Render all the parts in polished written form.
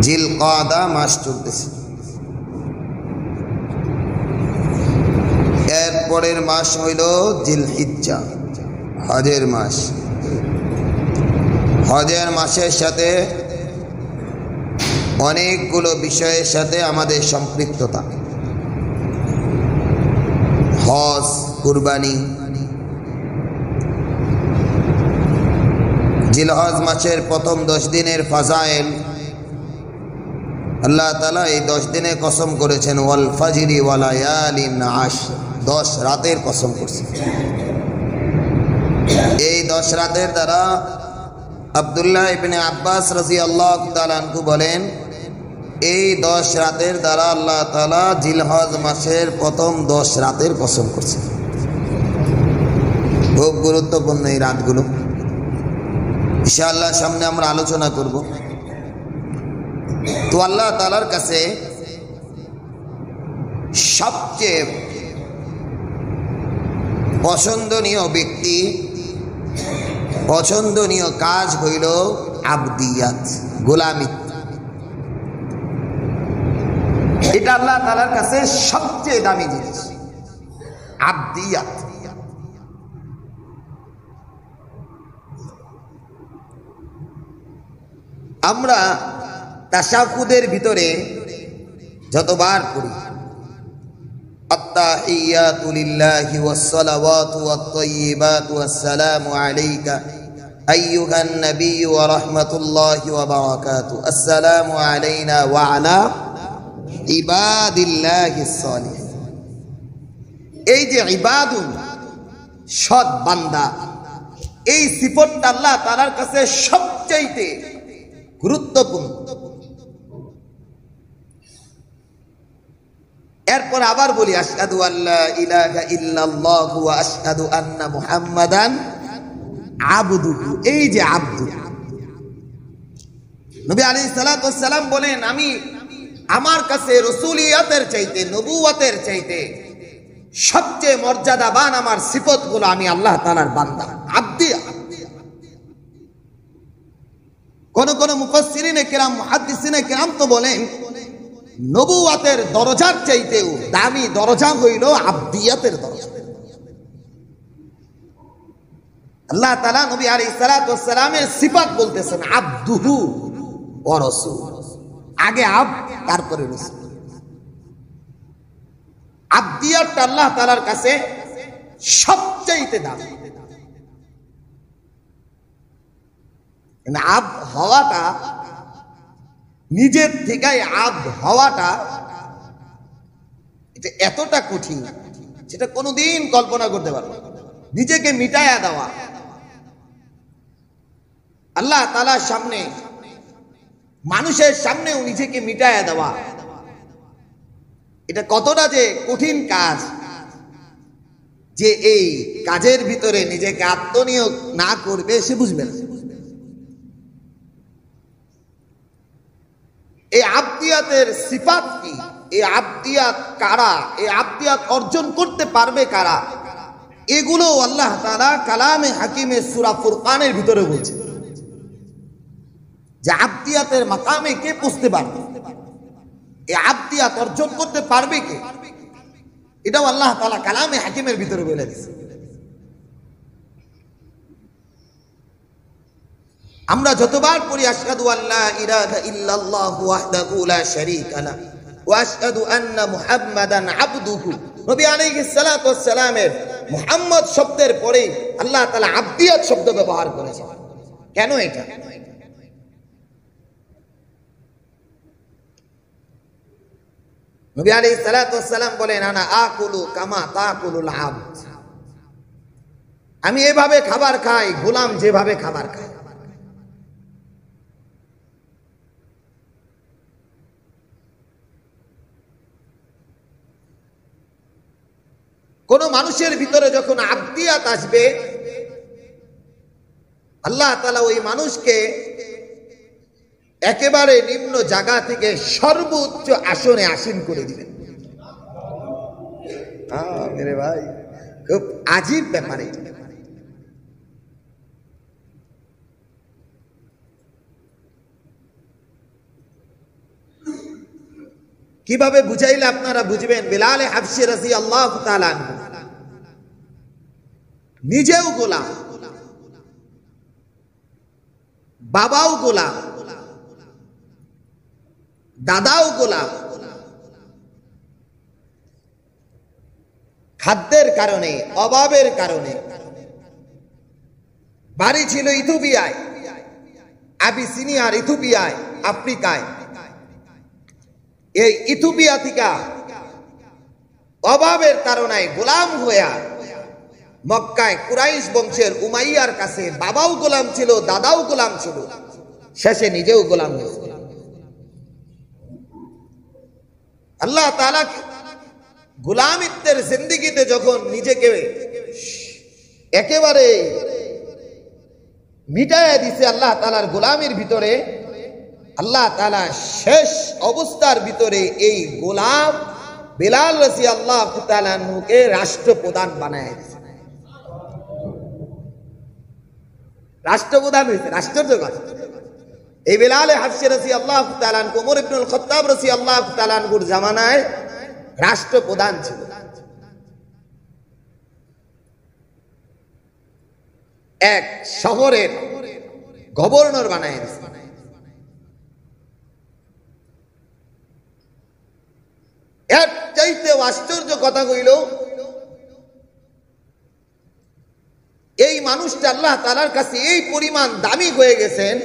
জিলকাদা মাস চলতেছে। এরপরের মাস হইল জিলহিজ্জা, হজের মাস। হজের মাসের সাথে অনেকগুলো বিষয়ের সাথে আমাদের সম্পৃক্ততা। হজ, কুরবানি। জিলহজ মাসের প্রথম 10 দিনের ফাজাইল আল্লাহ তাআলা এই 10 দিনে কসম করেছেন, ওয়াল ফাজরি ওয়া লায়ালিন আশর, 10 রাতের কসম করছেন। এই 10 রাতের দ্বারা আব্দুল্লাহ ইবনে আব্বাস রাদিয়াল্লাহু তাআলা আনহু বলেন, এই 10 রাতের দ্বারা আল্লাহ তাআলা জিলহজ মাসের প্রথম 10 রাতের কসম করছেন। খুব গুরুত্বপূর্ণ এই রাতগুলো, ইনশাআল্লাহ সামনে আমরা আলোচনা করব। তো আল্লাহ তাআলার কাছে সবচেয়ে পছন্দনীয় ব্যক্তি, পছন্দনীয় কাজ হইল আবদিয়াত, গোলামি। এটা আল্লাহ তাআলার কাছে সবচেয়ে দামি জিনিস, আবদিয়াত। আমরা তাশাহুদের ভিতরে যতবার পড়ি, আত্তাহিয়াতু লিল্লাহি ওয়াস সালাওয়াতু ওয়াত তাইয়্যিবাতু আসসালামু আলাইকা আইয়ুহান নাবিয়্যু ওয়া রাহমাতুল্লাহি ওয়া বারাকাতুহু, আসসালামু আলাইনা ওয়া আলা ইবাদিল্লাহিস সালিহিন। এই যে ইবাদুন, সৎ বান্দা, এই সিফতটা আল্লাহ তাআলার কাছে সবচেয়ে গুরুত্বপূর্ণ। এরপর আবার বলি, আশহাদু আল্লা ইলাহা ইল্লাল্লাহু ওয়া আশহাদু আন্না মুহাম্মাদান আবদুহু। এই যে আব্দু, নবী আলাইহিস সালাতু ওয়াস সালাম বলেন, আমি আমার কাছে রাসূলিয়াতের চাইতে, নবুয়তের চাইতে সবচেয়ে মর্যাদাবান আমার সিফতগুলো, আমি আল্লাহ তাআলার বান্দা, আবদিয়া। কোন মুফাসসিরিনে কিরাম, মুহাদ্দিসিনে কিরাম তো বলেন, নবুয়তের দরজার চাইতেও দামি দরজা হইল আবদিয়াতের দরজা। আল্লাহ তাআলা নবী আলাইহিস সালাতু ওয়াস সালামের সিফাত বলতেছেন, আবদুহু ওয়া রাসূল। আগে আবদ, তারপরে রাসূল। আবদিয়াতটা আল্লাহ তাআলার কাছে সবচেয়ে দামি। আবদ হওয়াটা, নিজের থেকে আবদ হওয়াটা, এটা এতটা কঠিন যেটা কোনোদিন কল্পনা করতে পারবো না। নিজেকে মিটায়া দেওয়া, আল্লাহ তাআলার সামনে, মানুষের সামনেও নিজেকে মিটায়া দেওয়া, এটা কতটা যে কঠিন কাজ, যে এই কাজের ভিতরে নিজেকে আত্মনিয়োগ না করবে সে বুঝবে না। এই আবদিয়াতের সিফাত কি, এই আবদিয়াত কারা, এই আবদিয়াত অর্জন করতে পারবে কারা, এগুলো আল্লাহ তাআলা কালামে হাকিমে সূরা ফুরকানের ভিতরে বলছে, যে আবদিয়াতের মাকামে কে পৌঁছতে পারবে, এই আবদিয়াত অর্জন করতে পারবে কে, এটাও আল্লাহ তাআলা কালামে হাকিমের ভিতরে বলে দিয়েছে। আমরা যতবার পড়ি, আশহাদু আল্লা ইলাহা ইল্লাল্লাহু ওয়াহদাহু লা শারীকা লাহু ওয়া আশহাদু আন্না মুহাম্মাদান আবদুহু, নবী আলাইহিস সালাতু ওয়াস সালামের মুহাম্মদ শব্দের পরে আল্লাহ তাআলা আবদিয়াত শব্দ ব্যবহার করেছেন। কেন এটা? নবী আলাইহিস সালাতু ওয়াস সালাম বলেন, আনা আকুলু কামা তাকুলুল আবদ, আমি এভাবে খাবার খাই, গোলাম যেভাবে খাবার খায়। কোন মানুষের ভিতরে যখন আবদিয়াত আসবে, আল্লাহ তাআলা ওই মানুষকে একেবারে নিম্ন জায়গা থেকে সর্বোচ্চ আসনে আসীন করে দিবেন। মেরে ভাই, খুব আজীব ব্যাপার এটা। কিভাবে বুঝাইলে আপনারা বুঝবেন? বিলাল হাবশী রাদিয়াল্লাহু তাআলা আনহু নিজেও গোলাম, বাবাও গোলাম, দাদাও গোলাম। খাদ্যের কারণে, অভাবের কারণে বাড়ি ছিল ইথিওপিয়ায়, আবিসিনিয়ার ইথিওপিয়ায়, আফ্রিকায়। এই ইথিওপিয়া থেকে অভাবের কারণে গোলাম হইয়া মক্কায় কুরাইশ বংশের উমাইয়ার কাছে বাবাও গোলাম ছিল, দাদাও গোলাম ছিল, শেষে নিজেও গোলাম হয়েছিল। আল্লাহ তাআলা গোলামিত্বের জিন্দেগিতে যখন নিজেকে একেবারে মিটাইয়া দিছে আল্লাহ তাআলার গোলামির ভিতরে, আল্লাহ তাআলা শেষ অবস্থার ভিতরে এই গোলাম বিলাল রাদিয়াল্লাহু তাআলা আনহুকে রাষ্ট্রপ্রধান বানায় দিয়েছে। রাষ্ট্রপ্রধান হয়েছে, রাষ্ট্রের কথা। এই বিলাল হাবশী রাদিয়াল্লাহু তাআলা আনহু ওমর ইবনুল খাত্তাব রাদিয়াল্লাহু তাআলা আনহুর জামানায় রাষ্ট্রপ্রধান ছিল। এক শহরের গভর্নর বানায় দিয়েছে। এর চাইতে আশ্চর্য কথা কইল, এই মানুষটা আল্লাহ তাআলার কাছে এই পরিমাণ দামি হয়ে গেছেন,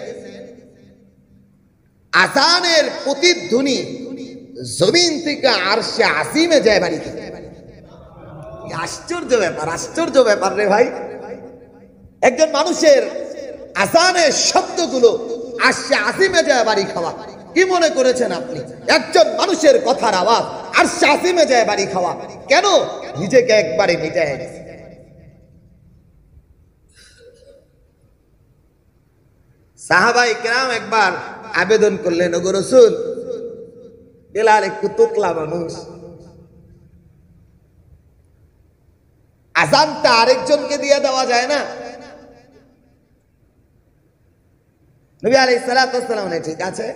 আযানের প্রতিধ্বনি জমিন থেকে আরশে আজিমে যায় বাড়ি থেকে। আশ্চর্য ব্যাপার, আশ্চর্য ব্যাপার রে ভাই। একজন মানুষের আযানের শব্দগুলো আরশে আজিমে যায় বাড়ি খাওয়া। কি মনে করেছেন আপনি? একজন মানুষের কথার আওয়াজ আরশে আজিমে যায় বাড়ি খাওয়া। কেন? নিজেকে একবারে মিটায় গেছে। সাহাবায়ে কেরাম একবার আবেদন করলেন, ওগো রাসূল, বিলাল একটু তোতলা মানুষ, আযানটা আরেকজনকে দিয়ে দেওয়া যায় না? নবী আলাইহিস সালাতু ওয়াস সালাম বলেন, ঠিক আছে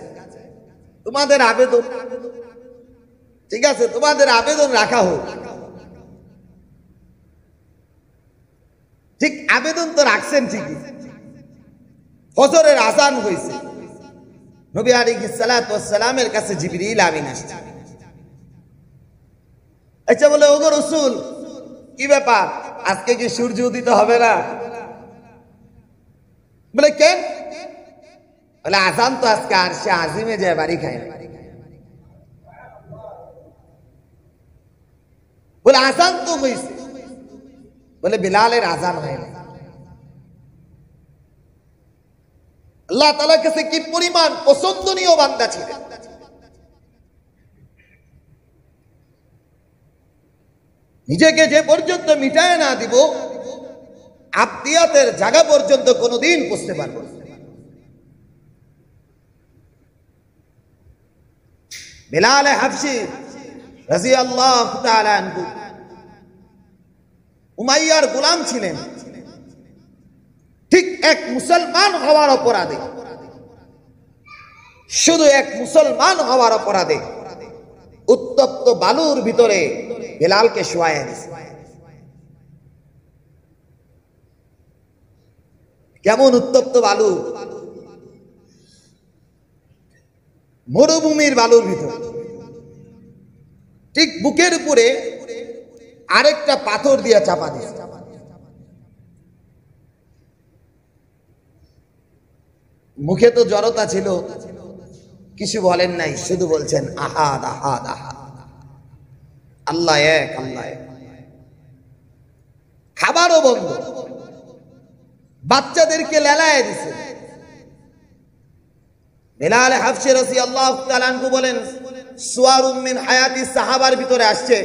তোমাদের আবেদন, ঠিক আছে তোমাদের আবেদন রাখা হোক। ঠিক আবেদন তো রাখছেন ঠিকই। ফজরের আযান হয়েছে, নবী আলাইহিস সালাতু ওয়াস সালামের কাছে জিবরিল আমিন আসছে। আচ্ছা বলে, ওগো রাসূল কি ব্যাপার, আজকে কি সূর্য উদিত হবে না? বলে কেন? বলে আযান তো আজকে আরশে আজিমে যায় বাড়ি খায়। বলে আযান তো হয়েছে। বলে বিলালের আযান হয় না। আল্লাহ তাআলার কাছে কি পরিমাণ পছন্দনীয় বান্দা ছিলেন। নিজেকে যে পর্যন্ত মিটায় না দিব, আত্মীয়তার জায়গা পর্যন্ত কোনোদিন পৌঁছতে পারবো না। বিলাল হাবশী রাদিয়াল্লাহু তাআলা আনহু উমাইয়ার গোলাম ছিলেন। ঠিক এক মুসলমান হওয়ার অপরাধে, শুধু এক মুসলমান হওয়ার অপরাধে উত্তপ্ত বালুর ভিতরে বিলালকে শোয়ায় দিয়েছে। কেমন উত্তপ্ত বালু? মরুভূমির বালুর ভিতরে। ঠিক বুকের উপরে আরেকটা পাথর দিয়ে চাপা দিয়েছে। মুখে তো জড়তা ছিল, কিছু বলেন নাই, শুধু বলছেন আহাদ আহাদ আহাদ, আল্লাহ এক, আল্লাহ এক। খাবারও বন্ধ, বাচ্চাদেরকে লেলায় দিছে। বিলাল হাবশী রাদিয়াল্লাহু তাআলা আনহু বলেন, সুওয়ারুম মিন হায়াতি সাহাবার ভিতরে আসছে,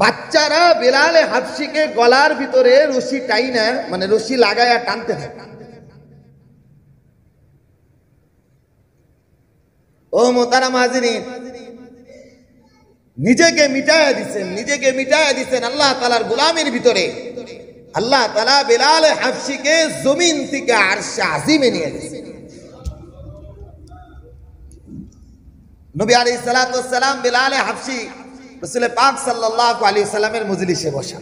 বাচ্চারা বিলাল হাবশীকে গলার ভিতরে রশি টাইনা, মানে রশি লাগায়া টানতে থাকে। ও মোহতারাম হাজিরিন, নিজেকে মিটায়া দিচ্ছেন, নিজেকে মিটায়া দিচ্ছেন আল্লাহ তাআলার গোলামির ভিতরে। আল্লাহ তাআলা বিলাল হাবশীকে জমিন থেকে আরশে আজিমে নিয়ে গেছেন। নবী আলাইহিস সালাতু ওয়াস সালাম বিলাল হাবশী রাসূল পাক সাল্লাল্লাহু আলাইহি সাল্লামের মজলিসে বসা।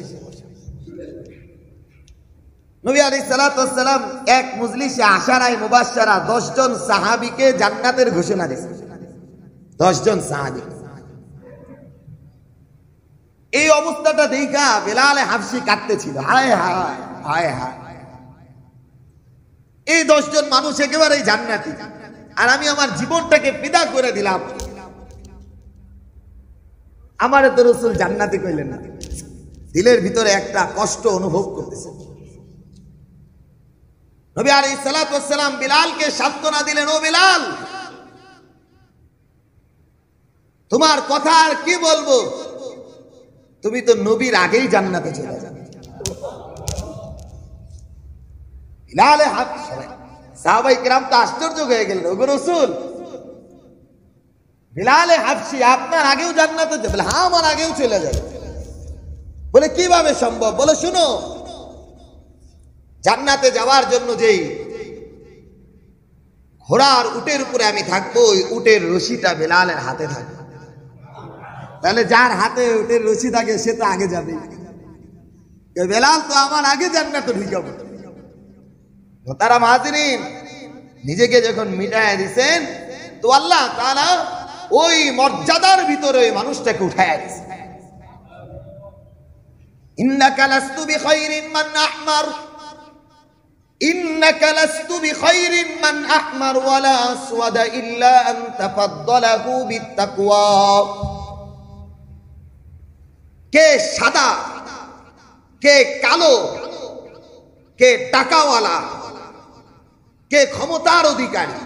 নবী আলাইহিস সালাতু ওয়াস সালাম এক মজলিসে আশারায়ে মুবাশশারা 10 জন সাহাবীকে জান্নাতের ঘোষণা দিয়েছেন। 10 জন সাহাবী। এই অবস্থাটা দেখা বিলাল হাবশী কাঁদতেছিল, হায় হায় হায় হায়, এই 10 জন মানুষ একেবারে জান্নাতি, আর আমি আমার জীবনটাকে ফিদা করে দিলাম, আমারে তো রাসূল জান্নাতি কইলেন না। দিলের ভিতরে একটা কষ্ট অনুভব করতেছে। নবী আলাইহিস সালাতু ওয়াস সালাম বিলালকে সান্ত্বনা দিলেন, ও বিলাল, তোমার কথা আর কি বলবো, তুমি তো নবীর আগেই জান্নাতে চলে যাবে। বিলাল সাহাবায়ে কিরাম তো আশ্চর্য হয়ে গেলেন, ওগো রাসূল, বিলাল হাবশী আপনার আগেও জান্নাতে যাবে? বলে হ্যাঁ, আমার আগেও চলে যাবে। বলে কিভাবে সম্ভব? বলে শুনো, জান্নাতে যাওয়ার জন্য যেই ঘোড়ার উটের উপরে আমি থাকবো, ওই উটের রশিটা বিলালের হাতে থাকবে। তাহলে যার হাতে উটের রশি থাকে সে তো আগে যাবে। বেলাল তো আমার আগে জান্নাতে ঢুকাবো। তারা মুহাজিরিন নিজেকে যখন মিটায় দিয়েছেন, তো আল্লাহ তাআলা ওই মর্যাদার ভিতরে ওই মানুষটাকে উঠায় দিয়েছেন। ইন্নাকা লাস্তু বিখাইরিন মান আহমার, ইন্নাকা লাস্তু বিখাইরিন মান আহমার ওয়ালা আসওয়াদা ইল্লা আন তাফাদ্দালাহু বিত্তাকওয়া। কে সাদা, কে কালো, কে টাকাওয়ালা, কে ক্ষমতার অধিকারী,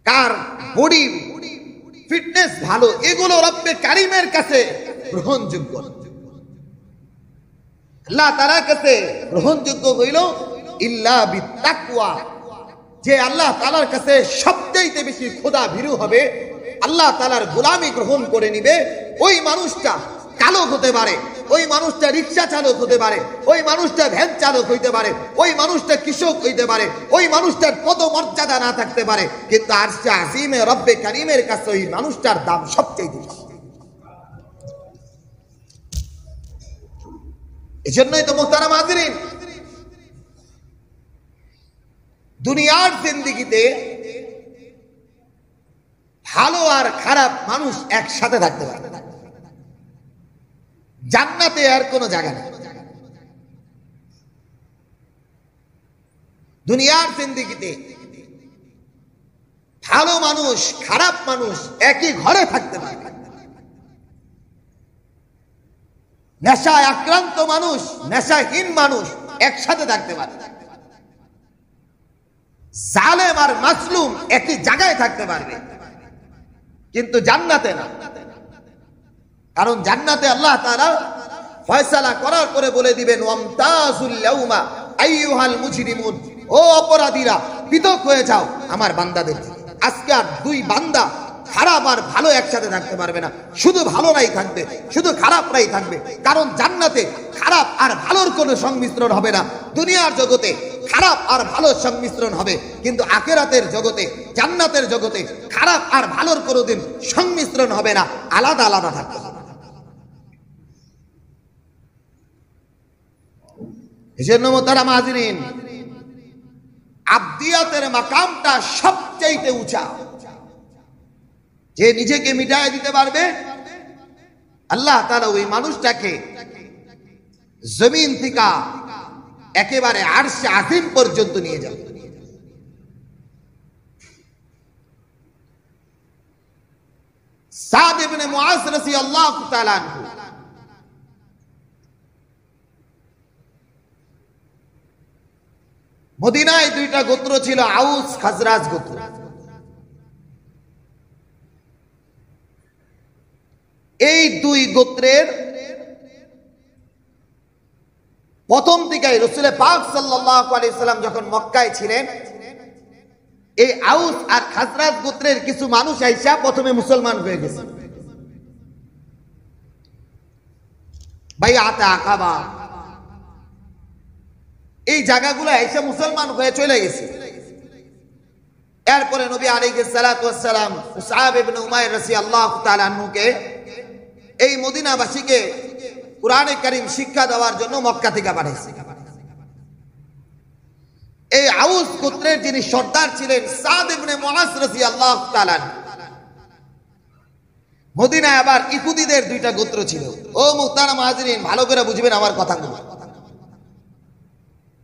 কার বডি ফিটনেস ভালো, এগুলো রব্বে কারীমের কাছে গ্রহণযোগ্য। আল্লাহ তাআলার কাছে গ্রহণযোগ্য হইল ইল্লা বিত্তাকওয়া, যে আল্লাহ তাআলার কাছে সবচেয়ে বেশি খোদা ভীরু হবে, আল্লাহ তাআলার গোলামি গ্রহণ করে নিবে, ওই মানুষটা কালো হতে পারে, ওই মানুষটা রিকশা চালক হতে পারে, ওই মানুষটা ভ্যান চালক হইতে পারে, ওই মানুষটা কৃষক হইতে পারে, ওই মানুষটার পদমর্যাদা না থাকতে পারে, কিন্তু আরশে আজিমে রব্বে কারীমের কাছে ওই মানুষটার দাম সবচেয়ে বেশি। এজন্যই তো মুহতারাম হাজিরিন, দুনিয়ার জিন্দেগিতে ভালো আর খারাপ মানুষ একসাথে থাকতে পারে, জান্নাতে আর কোনো জায়গা নেই। দুনিয়ার জিন্দেগিতে ভালো মানুষ খারাপ মানুষ একই ঘরে থাকতে পারে, নেশায় আক্রান্ত মানুষ নেশাহীন মানুষ একসাথে থাকতে পারে, জালেম আর মাজলুম একই জায়গায় থাকতে পারবে, কিন্তু জান্নাতে না। কারণ জান্নাতে আল্লাহ তাআলা ফয়সালা করার পরে বলে দিবেন, ওয়ামতাজুল ইয়াউমা আইয়ুহাল মুজরিমুন, ও অপরাধীরা পৃথক হয়ে যাও আমার বান্দাদের থেকে। আজকে আর দুই বান্দা খারাপ আর ভালো একসাথে থাকতে পারবে না, শুধু ভালোরাই থাকবে, শুধু খারাপরাই থাকবে। কারণ জান্নাতে খারাপ আর ভালোর কোনো সংমিশ্রণ হবে না। দুনিয়ার জগতে খারাপ আর ভালোর সংমিশ্রণ হবে, কিন্তু আখিরাতের জগতে, জান্নাতের জগতে খারাপ আর ভালোর কোনোদিন সংমিশ্রণ হবে না, আলাদা আলাদা থাকবে। এজন্য মুহতারাম হাজিরিন, আবদিয়াতের মাকামটা সবচেয়ে উঁচা। যে নিজেকে মিটায় দিতে পারবে, আল্লাহ তাআলা ওই মানুষটাকে জমিন থেকে একেবারে আরশে আজিম পর্যন্ত নিয়ে যাবে। সাদ ইবনে মুআজ রাদিয়াল্লাহু তাআলা আনহু মদিনায় দুইটা গোত্র ছিল, আউস খাজরাজ গোত্র। এই দুই গোত্রের প্রথম দিকে রাসূল পাক সাল্লাল্লাহু আলাইহি সাল্লাম যখন মক্কায় ছিলেন, এই আউস আর খাজরাজ গোত্রের কিছু মানুষ আইসা প্রথমে মুসলমান হয়ে গেছে। বাইআতে আকাবা এই জায়গাগুলো আইসা মুসলমান হয়ে চলে গেছে। এরপরে নবী আলাইহিস সালাতু ওয়াস সালাম মুসআব ইবনে উমাইর রাদিয়াল্লাহু তাআলা আনহুকে এই মদিনাবাসীকে কুরআনে কারীম শিক্ষা দেওয়ার জন্য মক্কা থেকে পাঠিয়েছে। এই আউস গোত্রের যিনি সর্দার ছিলেন সাদ ইবনে মুআজ রাদিয়াল্লাহু তাআলা। মদিনায় আবার ইহুদিদের দুইটা গোত্র ছিল। ও মুহতারাম হাজিরিন, ভালো করে বুঝবেন আমার কথাগুলো।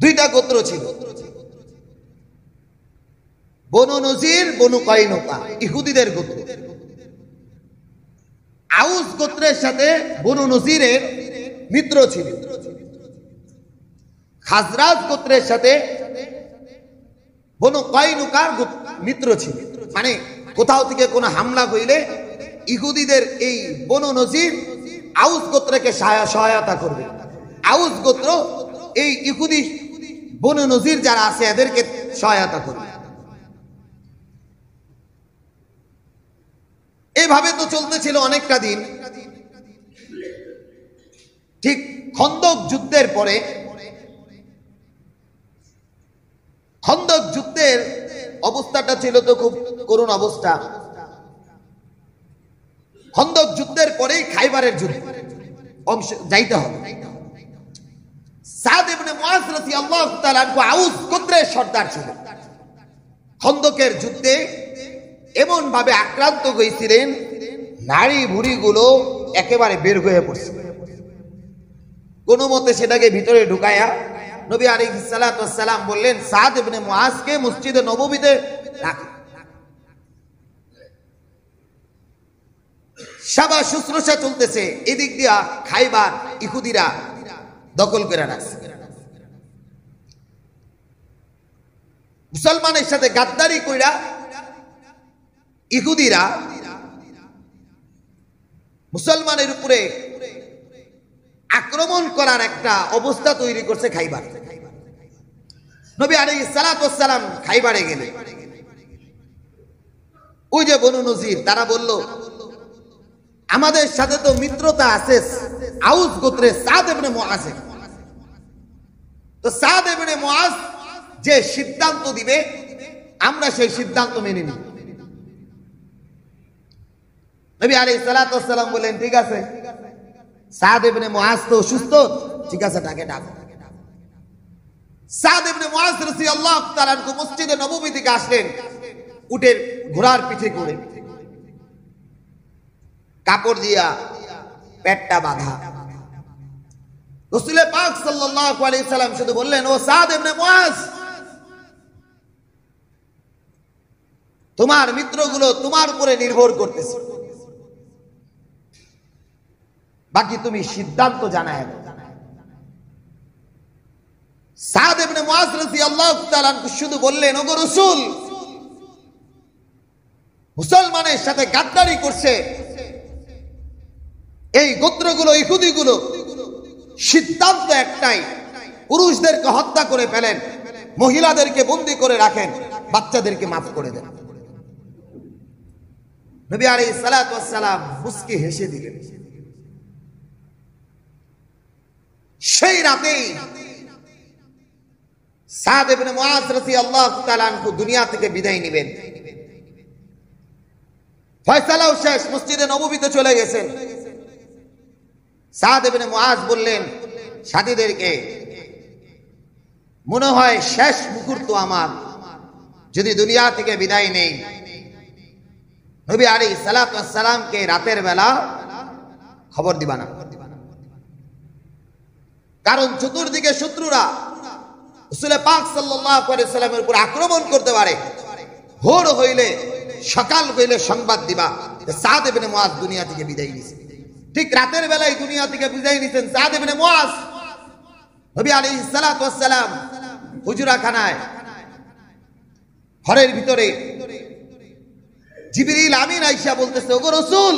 দুইটা গোত্র ছিল, বনু নজির, বনু কাইনুকা, ইহুদিদের গোত্র। আউস গোত্রের সাথে বনু নজিরের মিত্র ছিল। খাজরাজ গোত্রের সাথে বনু কাইনুকার মিত্র ছিল। মানে কোথাও থেকে কোনো হামলা হইলে ইহুদিদের এই বনু নজির আউস গোত্রকে সহায়তা করবে। আউস গোত্র এই ইহুদি বনু নজির যারা আছে এদেরকে সহায়তা করবে। এইভাবে তো চলতেছিল অনেকটা দিন। ঠিক খন্দক যুদ্ধের পরে, খন্দক যুদ্ধের অবস্থাটা ছিল তো খুব করুণ অবস্থা। খন্দক যুদ্ধের পরেই খাইবারের যুদ্ধ অংশ যাইতে হবে। সাদ ইবনে মুআজ রাদিয়াল্লাহু তাআলা আউস গোত্রের সর্দার ছিল। খন্দকের যুদ্ধে এমন ভাবে আক্রান্ত হয়েছিলেন, নারী ভুড়িগুলো একেবারে বের হয়ে পড়ছে। কোন মতে সেটাকে ভিতরে ঢুকায়া নবী আলাইহিস সালাতু ওয়াস সালাম বললেন, সাদ ইবনে মুআজকে মসজিদে নববীতে রাখো। সভা শুশ্রূষা চলতেছে, এদিক দিয়া খাইবার ইহুদিরা দখল করে রাখছে। মুসলমানের সাথে গাদ্দারি কইরা ইহুদিরা মুসলমানের উপরে আক্রমণ করার একটা অবস্থা তৈরি করছে খাইবার। নবী আলাইহিস সালাতু ওয়াস সালাম খাইবারে গেলেন। ওই যে বনু নজির, তারা বলল, আমাদের সাথে তো মিত্রতা আছে আউস গোত্রে সাদ ইবনে মুআজের। তো সাদ ইবনে মুআজ যে সিদ্ধান্ত দিবে আমরা সেই সিদ্ধান্ত মেনে নিব। নবী আলাইহিস সালাতু ওয়াস সালাম বলেন, ঠিক আছে, সাদ ইবনে মুআজ তো অসুস্থ, ঠিক আছে, তাকে ডাকো। সাদ ইবনে মুআজ রাদিয়াল্লাহু তাআলা মসজিদে নববী থেকে আসলেন উটের ঘোড়ার পিঠে করে, কাপড় দিয়া পেটটা বাঁধা। রাসূল পাক সাল্লাল্লাহু আলাইহি সাল্লাম শুধু বললেন, ও সাদ ইবনে মুআজ, তোমার মিত্রগুলো তোমার উপরে নির্ভর করতেছে, বাকি তুমি সিদ্ধান্ত জানায় দাও। সাদ ইবনে মুআজ রাদিয়াল্লাহু তাআলা শুধু বললেন, ওগো রাসূল, মুসলমানের সাথে গাদ্দারি করছে এই গোত্রগুলো, ইহুদিগুলো, সিদ্ধান্ত একটাই, পুরুষদেরকে হত্যা করে ফেলেন, মহিলাদেরকে বন্দী করে রাখেন, বাচ্চাদেরকে মাফ করে দেন। নবী আলাইহিস সালাতু ওয়াস সালাম মুস্কি হেসে দিলেন। সেই রাতেই সাদ ইবনে মুআজ রাদিয়াল্লাহু তাআলা আনহু দুনিয়া থেকে বিদায় নেবেন। ফয়সালাও শেষ, মসজিদে নববীতে চলে গেছেন। সাদ ইবনে মুআজ বললেন সাথীদেরকে, মনে হয় শেষ মুহূর্ত আমার, যদি দুনিয়া থেকে বিদায় নেই, নবী আলাইহিস সালাতু ওয়াস সালামকে রাতের বেলা খবর দিবা না। কারণ চতুর্দিকে শত্রুরা রাসূল পাক সাল্লাল্লাহু আলাইহি সাল্লামের উপর আক্রমণ করতে পারে। ভোর হইলে, সকাল হইলে সংবাদ দিবা যে সাদ ইবনে মুআজ দুনিয়া থেকে বিদায় নিছে। ঠিক রাতের বেলায় দুনিয়া থেকে বিদায় নিছেন সাদ ইবনে মুআজ। নবী আলাইহিস সালাতু ওয়াস সালাম হুজরাখানায় ঘরের ভিতরে জিবরিল আমিন আয়েশা বলতেছে, ওগো রাসূল,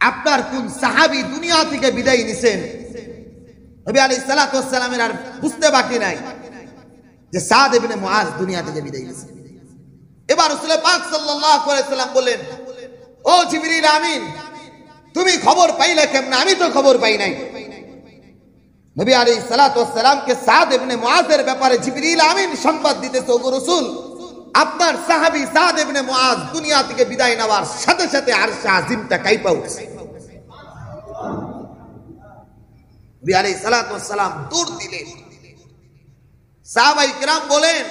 আপনার কোন সাহাবী দুনিয়া থেকে বিদায় নিছেন? নবী আলাইহিস সালাতু ওয়াস সালামের আর বুঝতে বাকি নাই যে সাদ ইবনে মুআজ দুনিয়া থেকে বিদায় নিছে। এবার রাসূল পাক সাল্লাল্লাহু আলাইহি সাল্লাম বললেন, ও জিবরিল আমিন, তুমি খবর পাইলে কেমনে? আমি তো খবর পাই নাই। নবী আলাইহিস সালাতু ওয়াস সালামকে সাদ ইবনে মুআজের ব্যাপারে জিবরিল আমিন সংবাদ দিতেছে, ওগো রাসূল, আপনার সাহাবী সাদ ইবনে মুআজ দুনিয়া থেকে বিদায় নেওয়ার সাথে সাথে আরশে আজিমটা কাঁপা উঠছে। নবী আলাইহিস সালাতু ওয়াস সালাম দৌড় দিলেন। সাহাবায়ে কিরাম বলেন,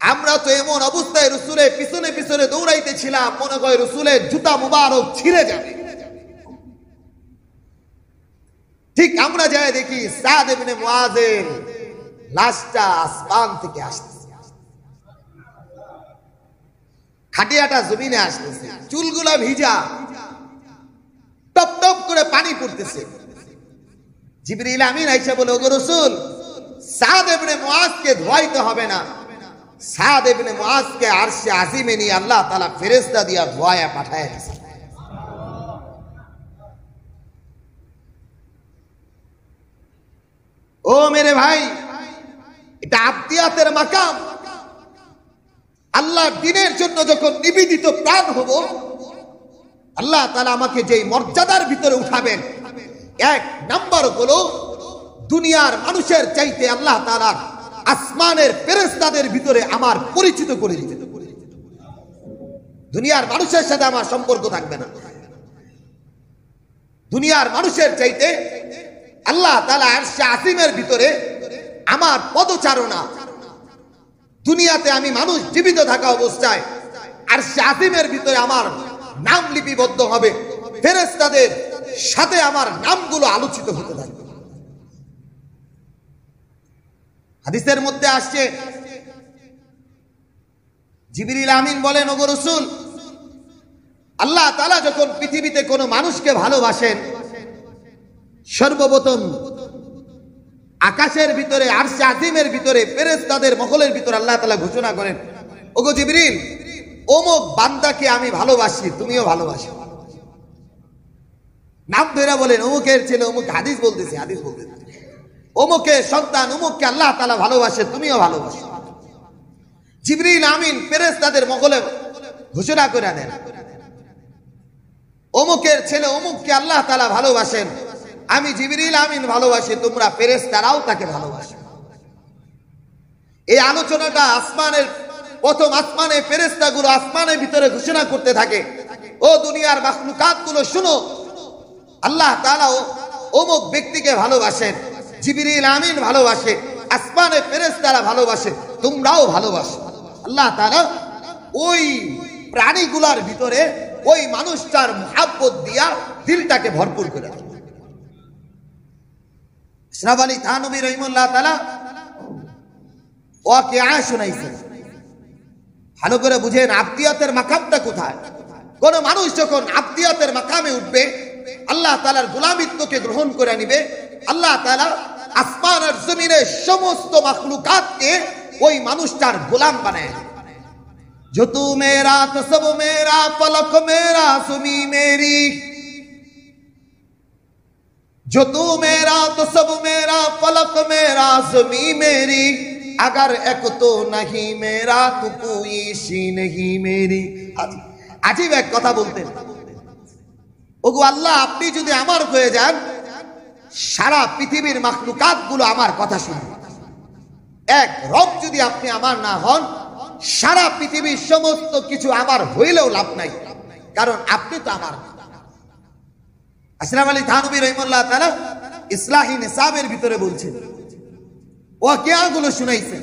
আমরা তো এমন অবস্থায় রাসূলের পিছনে পিছনে দৌড়াইতেছিলাম, মনে হয় রাসূলের জুতা মুবারক ছিঁড়ে যাবে। ঠিক আমরা যাই দেখি সাদ ইবনে মুআজের লাশটা আসমান থেকে আসতেছে, খাটিয়াটা জমিনে আসতেছে, চুলগুলা ভিজা, টপ টপ করে পানি পড়তেছে। জিবরিল আমিন আইসা বলে, ওগো রাসূল, সাদ ইবনে মুআজকে ধোয়াইতে হবে না, সাদ ইবনে মুআজকে আরশে আজিমে নিয়ে আল্লাহ তাআলা ফেরেশতা দিয়া ধোয়ায়া পাঠায় দিয়েছে। ও মেরে ভাই, এটা আত্মীয়াতের মাকাম। আল্লাহর দ্বীনের জন্য যখন নিবেদিত প্রাণ হব, আল্লাহ তাআলা আমাকে যেই মর্যাদার ভিতরে উঠাবেন, এক নাম্বার হলো দুনিয়ার মানুষের চাইতে আল্লাহ তাআলা আসমানের ফেরেশতাদের ভিতরে আমার পরিচিত করে দিবেন। দুনিয়ার মানুষের সাথে আমার সম্পর্ক থাকবে না। দুনিয়ার মানুষের চাইতে আল্লাহ তাআলা আরশে আজিমের ভিতরে আমার পদচারণা, দুনিয়াতে আমি মানুষ জীবিত থাকা অবস্থায় আরশে আজিমের ভিতরে আমার নাম লিপিবদ্ধ হবে, ফেরেশতাদের সাথে আমার নামগুলো আলোচিত হতে থাকবে। হাদিসের মধ্যে আসছে, জিবরিল আমিন বলেন, ওগো রাসূল, আল্লাহ তাআলা যখন পৃথিবীতে কোনো মানুষকে ভালোবাসেন, সর্বপ্রথম আকাশের ভিতরে আরশে আজিমের ভিতরে ফেরেশতাদের মহলের ভিতরে আল্লাহ তাআলা ঘোষণা করেন, ওগো জিবরিল, অমুক বান্দাকে আমি ভালোবাসি, তুমিও ভালোবাসো। নাম ধরে বলেন, অমুকের ছেলে অমুক, হাদিস বলতেছে, অমুকের সন্তান অমুককে আল্লাহ তাআলা ভালোবাসে, তুমিও ভালোবাসো। জিবরিল আমিন ফেরেশতাদের মহলে ঘোষণা করে দেন, অমুকের ছেলে অমুককে আল্লাহ তাআলা ভালোবাসেন, আমি জিবরিল আমিন ভালোবাসি, তোমরা ফেরেশতারাও তাকে ভালোবাসো। এই আলোচনাটা আসমানের প্রথম আসমানে ফেরেশতাগুলো আসমানের ভিতরে ঘোষণা করতে থাকে, ও দুনিয়ার মাখলুকাতগুলো শুনো, আল্লাহ তাআলা অমুক ব্যক্তিকে ভালোবাসেন, জিবরিল আমিন ভালোবাসে, আসমানে ফেরেশতারা ভালোবাসে, তোমরাও ভালোবাসো। আল্লাহ তাআলা ওই প্রাণীগুলার ভিতরে ওই মানুষটার মুহাব্বত দিয়া দিলটাকে ভরপুর করে দেয়। আশরাফ আলী থানভী রহিমাহুল্লাহ তাআলা ওয়াকিয়া শুনাইছেন। ভালো করে বুঝেন আব্দিয়াতের মাকামটা কোথায়। কোন মানুষ যখন আব্দিয়াতের মাকামে উঠবে, আল্লাহ তাআলার গোলামিত্বকে গ্রহণ করে নিবে, আল্লাহ তাআলা আসমান আর জমিনের সমস্ত মাখলুকাতকে ওই মানুষটার গোলাম বানায়। जो तू मेरा तो सब मेरा, फलक मेरा सुमी मेरी, जो तू मेरा तो सब मेरा, फलक मेरा सुमी मेरी, अगर एक तो नहीं मेरा तो कोई सी नहीं मेरी। আজীব এক কথা বলতেন, ওগো আল্লাহ, আপনি যদি আমার হয়ে যান, সারা পৃথিবীর মাখলুকাত গুলো আমার কথা শুনবে। এক রব যদি আপনি আমার না হন, সারা পৃথিবীর সমস্ত কিছু আমার হইলেও লাভ নাই, কারণ আপনি তো আমার। আশরাফ আলী থানভী রহিমাহুল্লাহ তাআলা ইসলাহি নিসাবের ভিতরে বলছেন, ওয়াকিয়াগুলো শুনাইছেন।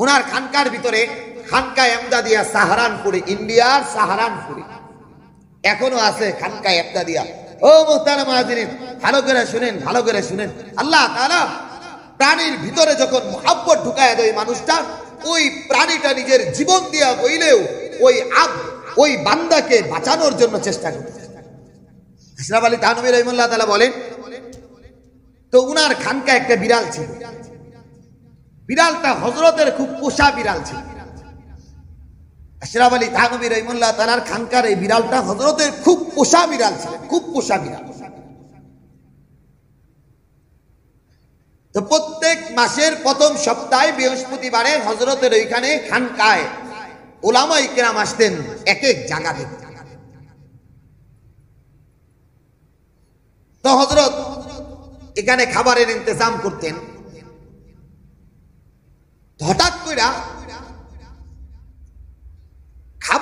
ওনার খানকার ভিতরে, খানকা এমদাদিয়া সাহারানপুরে, ইন্ডিয়ার সাহারানপুরে এখনো আছে খানকা এমদাদিয়া। ও মুহতারাম হাজিরিন, ভালো করে শুনেন, ভালো করে শুনেন। আল্লাহ তাআলা প্রাণীর ভিতরে যখন মুহাব্বত ঢুকায় দেয় মানুষটা, ওই প্রাণীটা নিজের জীবন দিয়া হইলেও ওই বান্দাকে বাঁচানোর জন্য চেষ্টা করতে। আশরাফ আলী থানভী রহিমাহুল্লাহ তাআলা বলেন, তো উনার খানকা একটা বিড়াল ছিল, বিড়ালটা হযরতের খুব পোষা বিড়াল ছিল। আশরাফ আলী থানভী রহিমাহুল্লাহ তাআলার খানকার এই বিড়ালটা হযরতের খুব পোষা বিড়াল ছিল, খুব পোষা বিড়াল। তো প্রত্যেক মাসের প্রথম সপ্তাহে বৃহস্পতিবারে হযরতের ওইখানে খানকায় উলামায়ে কেরাম আসতেন এক এক জায়গা থেকে। তো হযরত এখানে খাবারের ইন্তজাম করতেন। হঠাৎ করে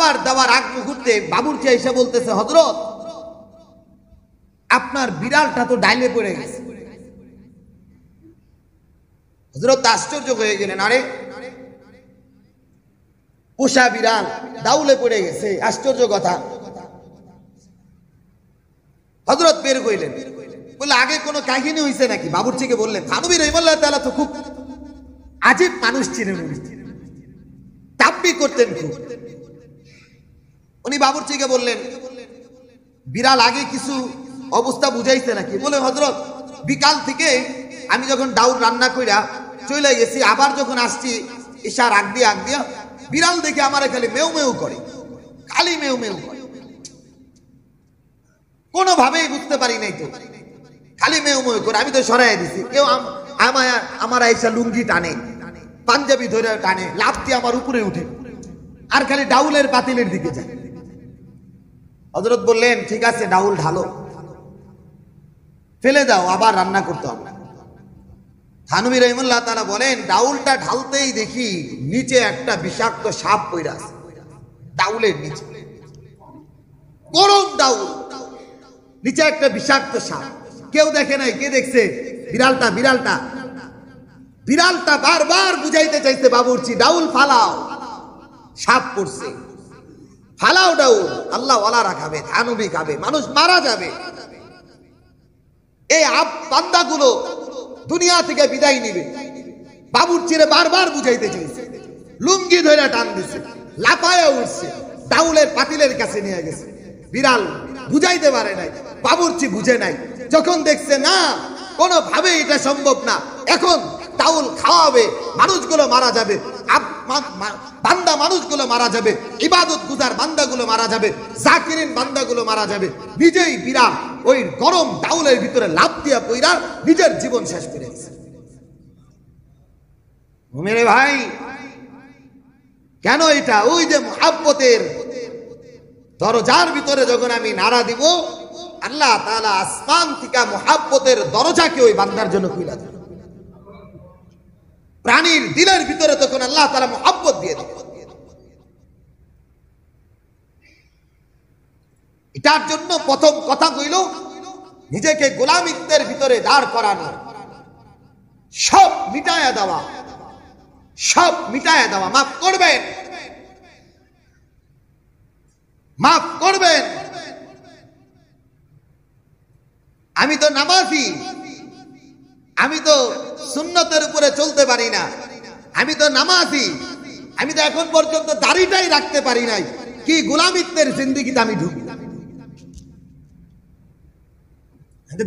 খাবার দাবার আগ মুহূর্তে বাবুর্চি এসে বলতেছে, হযরত আপনার বিড়ালটা তো ডাইলে পড়ে গেছে। হযরত আশ্চর্য হয়ে গেলেন, আরে পোষা বিড়াল ডাউলে পড়ে গেছে, আশ্চর্য কথা। হযরত বের কইলেন, বলে আগে কোনো কাহিনী হইছে নাকি? বাবুর্চিকে বললেন। থানবী রাহিমাহুল্লাহ তাআলা তো খুব আজীব মানুষ ছিলেন, তাব্বি করতেন খুব। উনি বাবুর্চিকে বললেন, বিড়াল আগে কিছু অবস্থা বুঝাইছে নাকি? বলে, হযরত বিকাল থেকে আমি যখন ডাউল রান্না কইরা চলে গেছি, আবার যখন আসছি ইশার আগ দিয়া বিড়াল দেখে আমার খালি মেউ মেউ করে, খালি মেউ মেউ করে, কোনোভাবেই বুঝতে পারি নাই তো, খালি মেউ মেউ করে। আমি তো সরাই দিছি, কেউ আমার আইসা লুঙ্গি টানে, পাঞ্জাবি ধরে টানে, লাফ দিয়ে আমার উপরে উঠে, আর খালি ডাউলের পাতিলের দিকে যায়। হযরত বললেন, ঠিক আছে ডাউল ঢালো, ফেলে দাও, আবার রান্না করতে হবে। থানবী রাহিমাহুল্লাহ তাআলা বলেন, ডাউলটা ঢালতেই দেখি নিচে একটা বিষাক্ত সাপ পইরা আছে, ডাউলের নিচে, গরম ডাউল, নিচে একটা বিষাক্ত সাপ। কেউ দেখে নাই, কে দেখছে? বিড়ালটা। বিড়ালটা বারবার বুঝাইতে চাইছে বাবুর্চি, ডাউল ফালাও, সাপ পড়ছে, ফালাও ডাউল, আল্লাহ ওয়ালারা খাবে, থানবী খাবে, মানুষ মারা যাবে। এই বান্দাগুলো দুনিয়া থেকে বিদায় নিবে, বাবুর্চিরে বারবার বুঝাইতে চাইছে, লুঙ্গি ধরে টান দিছে, লাফায়া উঠছে, ডাউলের পাতিলের কাছে নিয়ে গেছে। বিড়াল বুঝাইতে পারে নাই, বাবুর্চি বুঝে নাই। যখন দেখছে না কোনোভাবে এটা সম্ভব না, এখন ডাউল খাওয়াবে, মানুষগুলো মারা যাবে, বান্দা মানুষগুলো মারা যাবে, ইবাদত গুজার বান্দাগুলো মারা যাবে, জাকিরিন বান্দাগুলো মারা যাবে, নিজেই বিড়াল ওই গরম ডাউলের ভিতরে লাফ দিয়া পইরা নিজের জীবন শেষ করে দিয়েছে। মেরে ভাই, কেন এটা? ওই যে মুহাব্বতের দরজার ভিতরে যখন আমি নাড়া দিব, আল্লাহ তাআলা আসমান থেকে মুহাব্বতের দরজাকে ওই বান্দার জন্য খুলে দেন। প্রাণীর দিলের ভিতরে তখন আল্লাহ তাআলা মুহাব্বত দিয়ে দেন। এটার জন্য প্রথম কথা কইল, নিজেকে গোলামিত্বের ভিতরে দাঁড় করানো, সব মিটায়া দেওয়া, সব মিটায়া দেওয়া। মাফ করবেন, মাফ করবেন, আমি তো নামাজি, আমি তো সুন্নতের উপরে চলতে পারি না, আমি তো নামাজি, আমি তো এখন পর্যন্ত দাড়িটাই রাখতে পারি নাই, কি গোলামিত্বের জিন্দেগিতে আমি ঢুকি?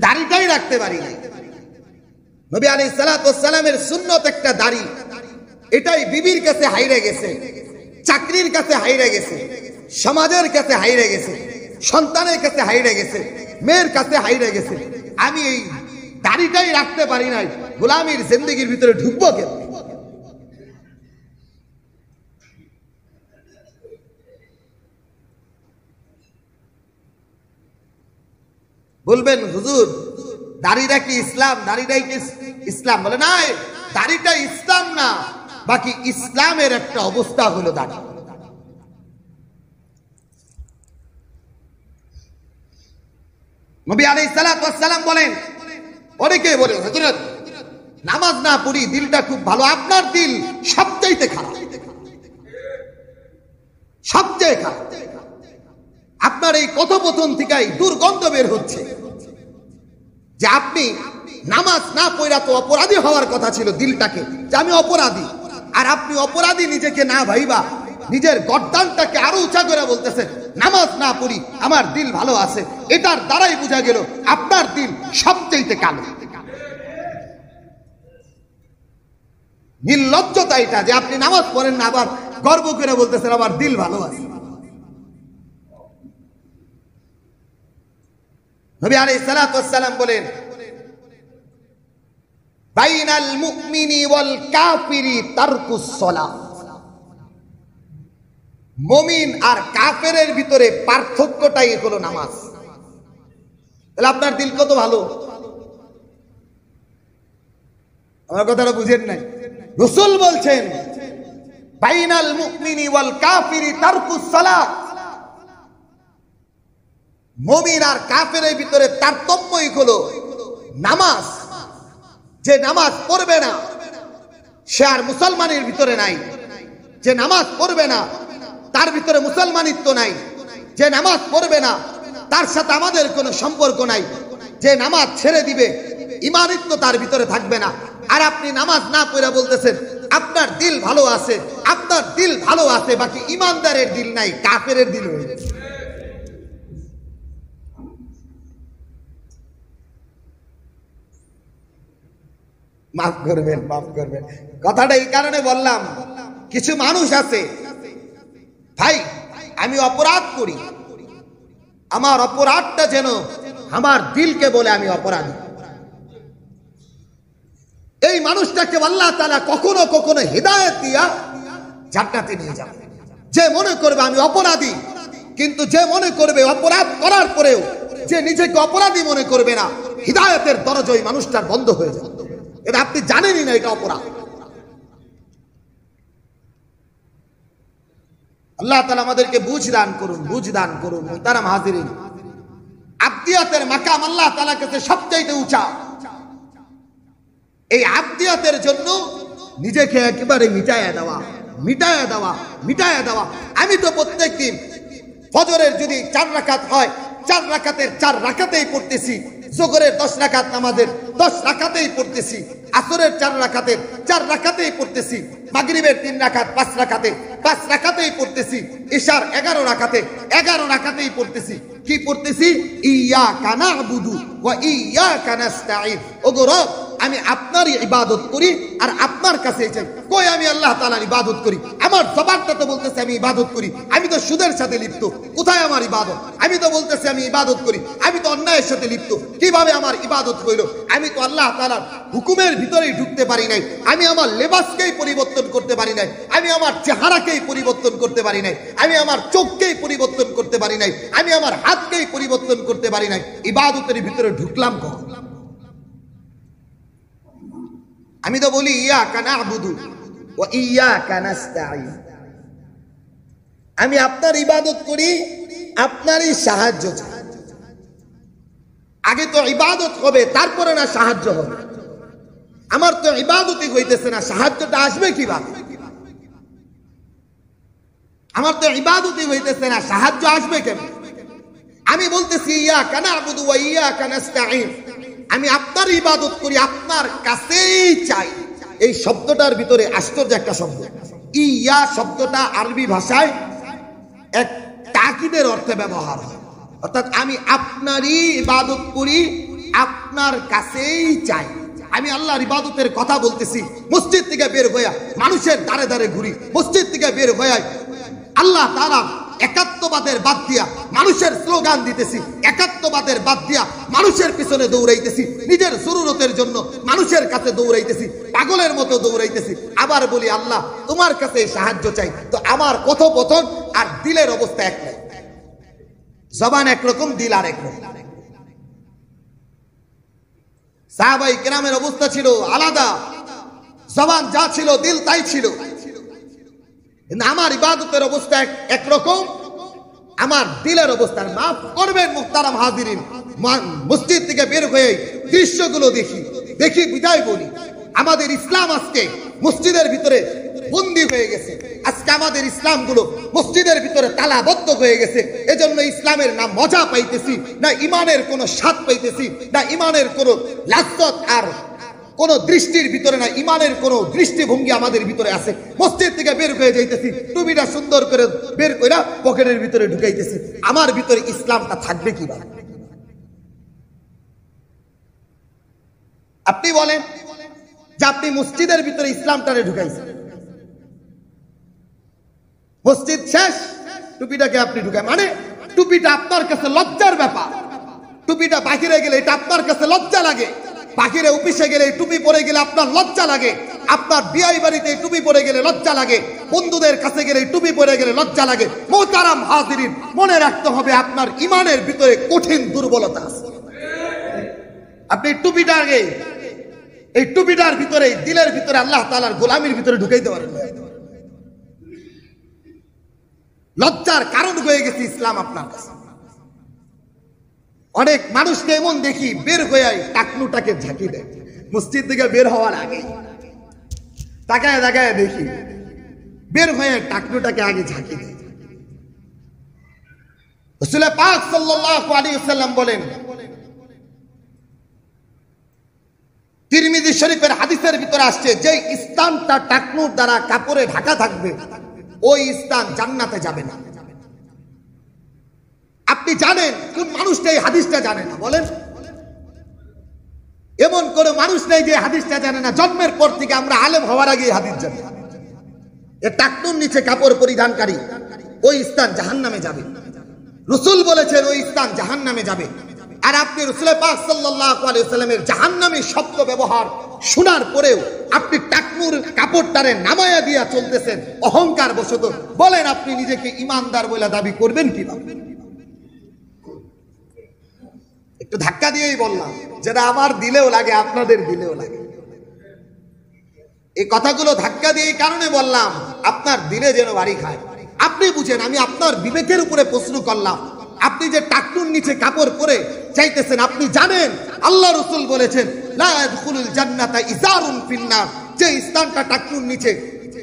দাড়িটাই রাখতে পারি নাই। নবী আলাইহিস সালাতু ওয়াস সালামের সুন্নত একটা দাড়ি, এটাই বিবির কাছে হাইরে গেছে, চাকরির কাছে হাইরে গেছে, সমাজের কাছে হাইরে গেছে, সন্তানের কাছে হাইরে গেছে, মেয়ের কাছে হাইরে গেছে। আমি এই দাড়িটাই রাখতে পারি নাই, গোলামীর জিন্দেগির ভিতরে ঢুকবো কেন? বলবেন হুজুর দাড়িটা কি ইসলাম? দাড়িটাই কি ইসলাম? বলে না, দাড়িটা ইসলাম না, বাকি ইসলামের একটা অবস্থা হলো দাড়ি। নবী আলাইহিস সালাতু ওয়াস সালাম বলেন, অনেকে বলে হযরত নামাজ না পড়ি, দিলটা খুব ভালো। আপনার দিল সবচেয়ে খারাপ, সবচেয়ে খারাপ। আপনার এই কথোপকথন থেকে দুর্গন্ধ বের হচ্ছে যে আপনি নামাজ না পড়া তো অপরাধী হওয়ার কথা ছিল দিলটাকে, যে আমি অপরাধী। আর আপনি অপরাধী নিজেকে না ভাইবা নিজের গর্দানটাকে আরো উঁচা করে বলতেছেন নামাজ না পড়ি আমার দিল ভালো আছে। এটার দ্বারাই বোঝা গেল আপনার দিল সবচেয়ে কালো। নির্লজ্জতা এটা যে আপনি নামাজ পড়েন না, আবার গর্ব করে বলতেছেন আমার দিল ভালো আছে। নবী আলাইহিস সালাতু ওয়াস সালাম বলেন, বাইনাল মুমিনি ওয়াল কাফিরি তারকুস সালাত। মুমিন আর কাফেরের ভিতরে পার্থক্যটাই হলো নামাজ। তাহলে আপনার দিল কত ভালো? আমার কথাটা বুঝেন নাই? রাসূল বলছেন বাইনাল মুমিনি ওয়াল কাফিরি তারকুস সালাত। মুমিন আর কাফেরের ভিতরে তারতম্যই হলো নামাজ। যে নামাজ পড়বে না সে আর মুসলমানের ভিতরে নাই। যে নামাজ পড়বে না তার ভিতরে মুসলমানিত্ব নাই। যে নামাজ পড়বে না তার সাথে আমাদের কোনো সম্পর্ক নাই। যে নামাজ ছেড়ে দিবে ঈমানিত্ব তার ভিতরে থাকবে না। আর আপনি নামাজ না পড়ে বলতেছেন আপনার দিল ভালো আছে, আপনার দিল ভালো আছে, বাকি ঈমানদারের দিল নাই, কাফেরের দিল হয়ে গেছে। মাফ করবেন, মাফ করবেন। কথাটা এই কারণে বললাম, কিছু মানুষ আছে ভাই আমি অপরাধ করি, আমার অপরাধটা যেন আমার দিলকে বলে আমি অপরাধী। এই মানুষটাকে আল্লাহ তাআলা কখনো কখনো হিদায়াত দিয়া জান্নাতে নিয়ে যাবে। যে মনে করবে আমি অপরাধী, কিন্তু যে মনে করবে অপরাধ করার পরেও যে নিজেকে অপরাধী মনে করবে না, হিদায়াতের দরজা ওই মানুষটার বন্ধ হয়ে যাবে। এটা আপনি জানেনই না এটা অপরাধ। আল্লাহ তাআলা আমাদেরকে বুঝ দান করুন, বুঝ দান করুন। মুহতারাম হাজিরিন, আবদিয়াতের মাকাম আল্লাহ তাআলার কাছে সবচেয়ে উঁচা। এই আবদিয়াতের জন্য নিজেকে একেবারে মিটায়া দেওয়া, মিটায়া দেওয়া, মিটায়া দেওয়া। আমি তো প্রত্যেকদিন ফজরের যদি 4 রাকাত হয়, 4 রাকাতের 4 রাকাতেই পড়তেছি। যোহরের 10 রাকাত নামাজের 10 রাকাতেই পড়তেছি। আসরের 4 রাকাতের 4 রাকাতেই পড়তেছি। মাগরিবের 3 রাকাত 5 রাকাতে 5 রাকাতেই পড়তেছি। ইশার 11 রাকাতে 11 রাকাতেই পড়তেছি। কি পড়তেছি? ইয়াকা না'বুদু ওয়া ইয়াকা নাস্তাঈন। ওগো রব, আমি আপনারই ইবাদত করি আর আপনার কাছে চাই। কই আমি আল্লাহ তাআলার ইবাদত করি? আমার জবানটা তো বলতেছে আমি ইবাদত করি, আমি তো সুদের সাথে লিপ্ত। কোথায় আমার ইবাদত? আমি তো বলতেছি আমি ইবাদত করি, আমি তো অন্যায়ের সাথে লিপ্ত। কিভাবে আমার ইবাদত হইল? আমি তো আল্লাহ তাআলার হুকুমের ভিতরেই ঢুকতে পারি নাই। আমি আমার লেবাসকেই পরিবর্তন করতে পারি নাই। আমি আমার চেহারাকেই পরিবর্তন করতে পারি নাই। আমি আমার চোখকেই পরিবর্তন করতে পারি নাই। আমি আমার হাতকেই পরিবর্তন করতে পারি নাই। ইবাদতের ভিতরে ঢুকলাম কখন? আমি তো বলি ইয়াকা না'বুদু ওয়া ইয়াকা নাস্তাঈন। আমি আপনার ইবাদত করি, আপনারই সাহায্য চাই। আগে তো ইবাদত হবে, তারপরে না সাহায্য হবে। আমার তো ইবাদতই হইতেছে না, সাহায্যটা আসবে কিভাবে? আমার তো ইবাদতই হইতেছে না, সাহায্য আসবে কেন? আমি বলতেছি ইয়াকা না'বুদু ওয়া ইয়াকা নাস্তাঈন। আমি আপনার ইবাদত করি, আপনার কাছেই চাই। এই শব্দটার ভিতরে আশ্চর্য একটা শব্দ। ইয়া শব্দটা আরবি ভাষায় এক তাকিদের অর্থে ব্যবহার হয়। অর্থাৎ আমি আপনারই ইবাদত করি, আপনার কাছেই চাই। আমি আল্লাহর ইবাদতের কথা বলতেছি, মসজিদ থেকে বের হইয়া মানুষের দ্বারে দ্বারে ঘুরি, মসজিদ থেকে বের হইয়া আল্লাহ তাআলা একাত্মবাদের বাদ দিয়া মানুষের স্লোগান দিতেছি, একাত্মবাদের বাদ দিয়া মানুষের পিছনে দৌড়াইতেছি, নিজের জরুরতের জন্য মানুষের কাছে দৌড়াইতেছি, পাগলের মতো দৌড়াইতেছি। আবার বলি আল্লাহ তোমার কাছে সাহায্য চাই। তো আমার কথোপকথন আর দিলের অবস্থা এক নয়। জবান একরকম, দিল আর একরকম। সাহাবায়ে কেরামের অবস্থা ছিল আলাদা। জবান যা ছিল দিল তাই ছিল। আমার ইবাদতের অবস্থা একরকম, আমার দিলের অবস্থা। মাফ করবেন মুহতারাম হাজিরিন, মসজিদ থেকে বের হয়ে দৃশ্যগুলো দেখি বিদায় বলি। আমাদের ইসলাম আজকে মসজিদের ভিতরে বন্দী হয়ে গেছে। আজকে আমাদের ইসলামগুলো মসজিদের ভিতরে তালাবদ্ধ হয়ে গেছে। এজন্য ইসলামের না মজা পাইতেছি, না ইমানের কোনো স্বাদ পাইতেছি, না ইমানের কোনো লাজ্জত আর কোন দৃষ্টির ভিতরে না, ইমানের কোন দৃষ্টিভঙ্গি আমাদের ভিতরে আছে। মসজিদ থেকে বের হয়ে যাইতেছি, টুপিটা সুন্দর করে বের করে পকেটের ভিতরে ঢুকাইতেছি। আমার ভিতরে ইসলামটা থাকবে কিভাবে? আপনি বলেন যে আপনি মসজিদের ভিতরে ইসলামটারে ঢুকাইছেন, মসজিদ শেষ, টুপিটাকে আপনি ঢুকায়, মানে টুপিটা আপনার কাছে লজ্জার ব্যাপার। টুপিটা বাহিরে গেলে এটা আপনার কাছে লজ্জা লাগে। বাহিরে অফিসে গেলে টুপি পরে গেলে আপনার লজ্জা লাগে। আপনার বিয়ে বাড়িতে টুপি পরে গেলে লজ্জা লাগে। বন্ধুদের কাছে গেলে টুপি পরে গেলে লজ্জা লাগে। মুহতারাম হাজিরিন, মনে রাখতে হবে আপনার ইমানের ভিতরে কঠিন দুর্বলতা আছে। আপনি টুপিটাকে, এই টুপিটার ভিতরে, দিলের ভিতরে আল্লাহ তাআলার গোলামির ভিতরে ঢুকাইতে পারেন না। লজ্জার কারণ হয়ে গেছে ইসলাম আপনার কাছে। অনেক মানুষকে এমন দেখি বের হয়ে টাকনুটাকে ঝাঁকি দেয়, মসজিদ থেকে বের হওয়ার আগে তাকায় তাকায় দেখি বের হয়ে টাকনুটাকে আগে ঝাঁকি দেয়। রাসূল পাক সাল্লাল্লাহু আলাইহি ওয়াসাল্লাম বলেন, তিরমিজি শরীফের হাদিসের ভিতরে আসছে, যে স্থানটা টাকনুর দ্বারা কাপড়ে ঢাকা থাকবে ওই স্থান জান্নাতে যাবে না। আপনি জানেন কোন মানুষটা এই হাদিসটা জানে না? বলেন, এমন কোন মানুষ নেই যে হাদিসটা জানে না। জন্মের পর থেকে আমরা আলেম হওয়ার আগে হাদিস জানি। এ টাকনুর নিচে কাপড় পরিধানকারী ওই স্থান জাহান্নামে যাবে। রাসূল বলেছেন ওই স্থান জাহান্নামে যাবে। আর আপনি রাসূল পাক সাল্লাল্লাহু আলাইহি ওয়াসাল্লামের জাহান্নামী শব্দ ব্যবহার শোনার পরেও আপনি টাকনুর কাপড়টারে নামায়া দিয়া চলতেছেন অহংকার বশত। বলেন, আপনি নিজেকে ইমানদার বলে দাবি করবেন কিভাবে? একটু ধাক্কা দিয়েই বললাম, যেটা আমার দিলেও লাগে, আপনাদের দিলেও লাগে। এই কথাগুলো ধাক্কা দিয়ে এই কারণে বললাম, আপনার দিলে যেন বাড়ি খায়। আপনি বুঝেন, আমি আপনার বিবেকের উপরে প্রশ্ন করলাম। আপনি যে টাকনুর নিচে কাপড় পরে চাইতেছেন, আপনি জানেন আল্লাহ রাসূল বলেছেন, লা ইয়াদখুলুল জান্নাতা ইজারুন ফিন্নার, যে স্থানটা টাকনুর নিচে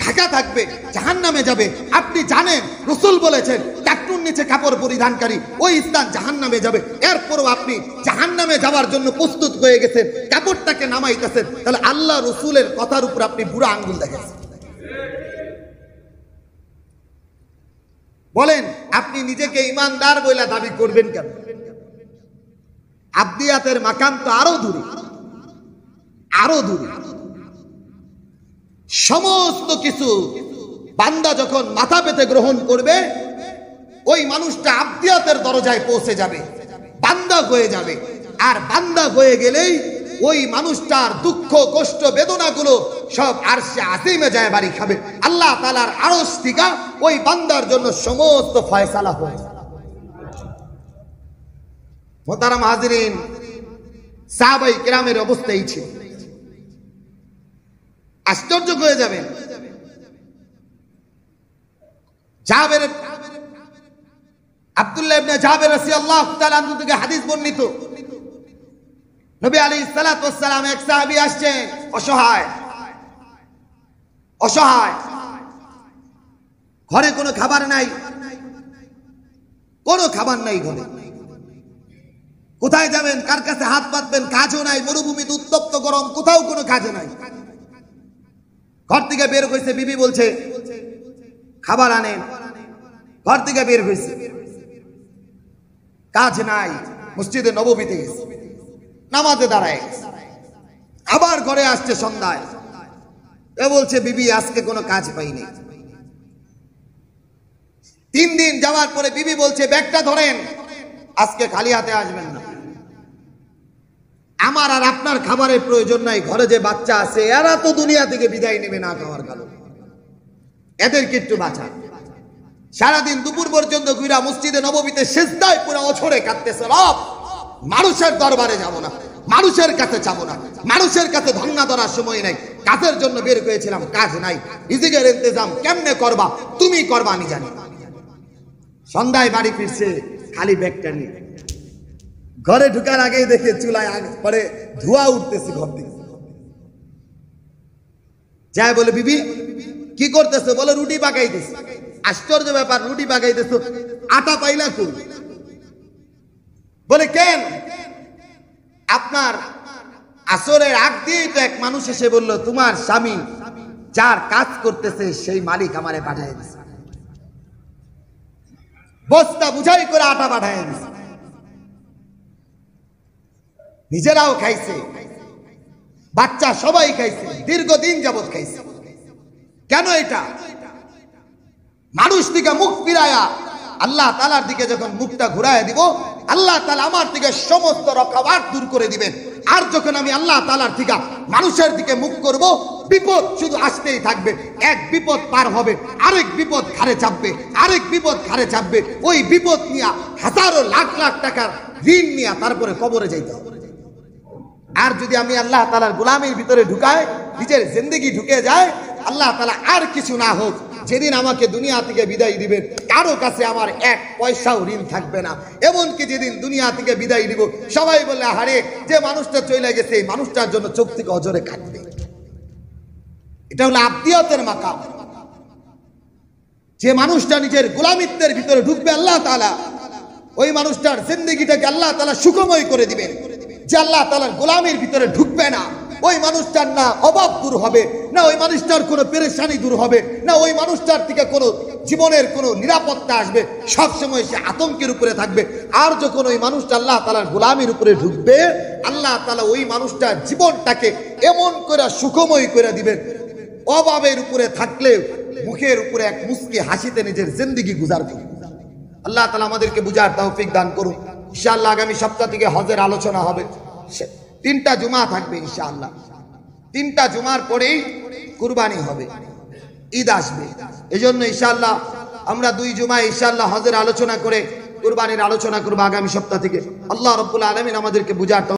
ঢাকা থাকবে জাহান্নামে যাবে। আপনি জানেন রাসূল বলেছেন টাকনুর নিচে কাপড় পরিধানকারী ওই স্থান জাহান্নামে যাবে। এরপরও আপনি জাহান্নামে যাওয়ার জন্য প্রস্তুত হয়ে গেছেন, কাপড়টাকে নামাইতেছেন। তাহলে আল্লাহ রাসূলের কথার উপর আপনি বুড়া আঙ্গুল দেখাচ্ছেন। বলেন, আপনি নিজেকে ইমানদার বলে দাবি করবেন কেন? আবদিয়াতের মাকাম তো আরো দূরে, আরো দূরে। সমস্ত কিছু বান্দা যখন মাথা পেতে গ্রহণ করবে, ওই মানুষটা আবদিয়াতের দরজায় পৌঁছে যাবে, বান্দা হয়ে যাবে। আর বান্দা হয়ে গেলেই ওই মানুষটার দুঃখ কষ্ট বেদনাগুলো সব আরশে আজিমে যায় বাড়ি খাবে। আল্লাহ তাআলার আরশ থেকে ওই বান্দার জন্য সমস্ত ফয়সালা হয়। মোহতারাম হাজিরিন, সাহাবায়ে কেরামের অবস্থা এই ছিল। আশ্চর্য হয়ে যাবেন, জাবের আব্দুল্লাহ ইবনে জাবের রাদিয়াল্লাহু তাআলা আনহু থেকে হাদিস বর্ণিত, নবী আলাইহিস সালাতু ওয়াস সালাম এক সাহাবী আসছেন, অসহায় অসহায়, ঘরে কোনো খাবার নাই, কোনো খাবার নাই ঘরে। কোথায় যাবেন, কার কাছে হাত পাতবেন? কাজও নাই, মরুভূমিতে উত্তপ্ত গরম, কোথাও কোনো কাজ নাই। ঘর থেকে বের হয়েছে, বিবি বলছে খাবার আনেন। ঘর থেকে বের হয়েছে, কাজ নাই, মসজিদে নববীতে গেছে, নামাজে দাঁড়ায়, আবার ঘরে আসছে সন্ধ্যায়। এ বলছে বিবি আজকে কোনো কাজ পাইনি। 3 দিন যাওয়ার পরে বিবি বলছে ব্যাগটা ধরেন, আজকে খালি হাতে আসবেন না। আমার আর আপনার খাবারের প্রয়োজন নাই, ঘরে যে বাচ্চা আছে এরা তো দুনিয়া থেকে বিদায় নেবে না খাওয়ার কারণে, এদেরকে একটু বাঁচান। সারাদিন দুপুর পর্যন্ত ঘুরা মসজিদে নববীতে সিজদায় পুরো অছরে কাঁদতেছে, রব মানুষের দরবারে যাব না, মানুষের কাছে যাব না, মানুষের কাছে ধন্না ধরার সময় নাই। কাজের জন্য বের হয়েছিলাম, কাজ নাই, রিজিকের ইন্তজাম কেমনে করবা, তুমি করবা আমি জানি। সন্ধ্যায় বাড়ি ফিরছে খালি ব্যাগটা নিয়ে। ঘরে ঢুকার আগেই দেখে চুলায় পরে ধোঁয়া উঠতেছে ঘর থেকে। যাই বলে বিবি কি করতেছে? বলে রুটি পাকাইতেছে। আশ্চর্য ব্যাপার, রুটি পাকাইতেছ, আটা পাইলা কই? বলে কেন? আপনার আসরের আগ দিয়ে তো এক মানুষ এসে বলল তোমার স্বামী যার কাজ করতেছে সেই মালিক আমারে পাঠায় দিছে, বস্তা বুঝাই করে আটা পাঠায় দিছে। নিজেরাও খাইছে, বাচ্চা সবাই খাইছে, দীর্ঘদিন যাবৎ খাইছে। কেন এটা? মানুষ থেকে মুখ ফিরায়া আল্লাহ তাআলার দিকে যখন মুখটা ঘুরায় দিব, আল্লাহ তাআলা আমার থেকে সমস্ত রকাবাত দূর করে দিবেন। আর যখন আমি আল্লাহ তাআলার থেকে মানুষের দিকে মুখ করব, বিপদ শুধু আসতেই থাকবে। এক বিপদ পার হবে, আরেক বিপদ ঘাড়ে চাপবে, আরেক বিপদ ঘাড়ে চাপবে। ওই বিপদ নিয়ে হাজারো লাখ লাখ টাকার ঋণ নিয়ে তারপরে কবরে যাইতে হবে। আর যদি আমি আল্লাহ তাআলার গোলামির ভিতরে ঢুকায় নিজের জিন্দেগি ঢুকে যায়, আল্লাহ তাআলা আর কিছু না হোক যেদিন আমাকে দুনিয়া থেকে বিদায় দিবেন কারো কাছে আমার এক পয়সাও ঋণ থাকবে না। এমনকি যেদিন দুনিয়া থেকে বিদায় দিব সবাই বলে হারে যে মানুষটা চলে গেছে এই মানুষটার জন্য চোখ থেকে অজরে কাটবে। এটা হলো আব্দিয়তের মাকাম। যে মানুষটা নিজের গোলামিত্বের ভিতরে ঢুকবে আল্লাহ তাআলা ওই মানুষটার জিন্দেগিটাকে আল্লাহ তাআলা সুখময় করে দিবেন। যে আল্লাহ তাআলার গোলামির ভিতরে ঢুকবে না ওই মানুষটার না অভাব দূর হবে, না ওই মানুষটার কোনো পেরেশানি দূর হবে, না ওই মানুষটার থেকে কোনো জীবনের কোনো নিরাপত্তা আসবে, সবসময় সে আতঙ্কের উপরে থাকবে। আর যখন ওই মানুষটা আল্লাহ তাআলার গোলামির উপরে ঢুকবে আল্লাহ তাআলা ওই মানুষটার জীবনটাকে এমন করে সুখময় করে দিবেন, অভাবের উপরে থাকলে মুখের উপরে এক মুস্কি হাসিতে নিজের জিন্দেগি গুজার করবে। আল্লাহ তাআলা আমাদেরকে বুঝার তৌফিক দান করুন। ইনশাআল্লাহ আগামী সপ্তাহ থেকে হজের আলোচনা হবে। 3টা জুমা থাকবে ইনশাআল্লাহ। 3টা জুমার পরেই কুরবানি হবে, ঈদ আসবে। এজন্য ইনশাআল্লাহ আমরা 2 জুমা ইনশাআল্লাহ হজের আলোচনা করে কুরবানির আলোচনা করব আগামী সপ্তাহ থেকে। আল্লাহ রাব্বুল আলামিন আমাদেরকে বুঝার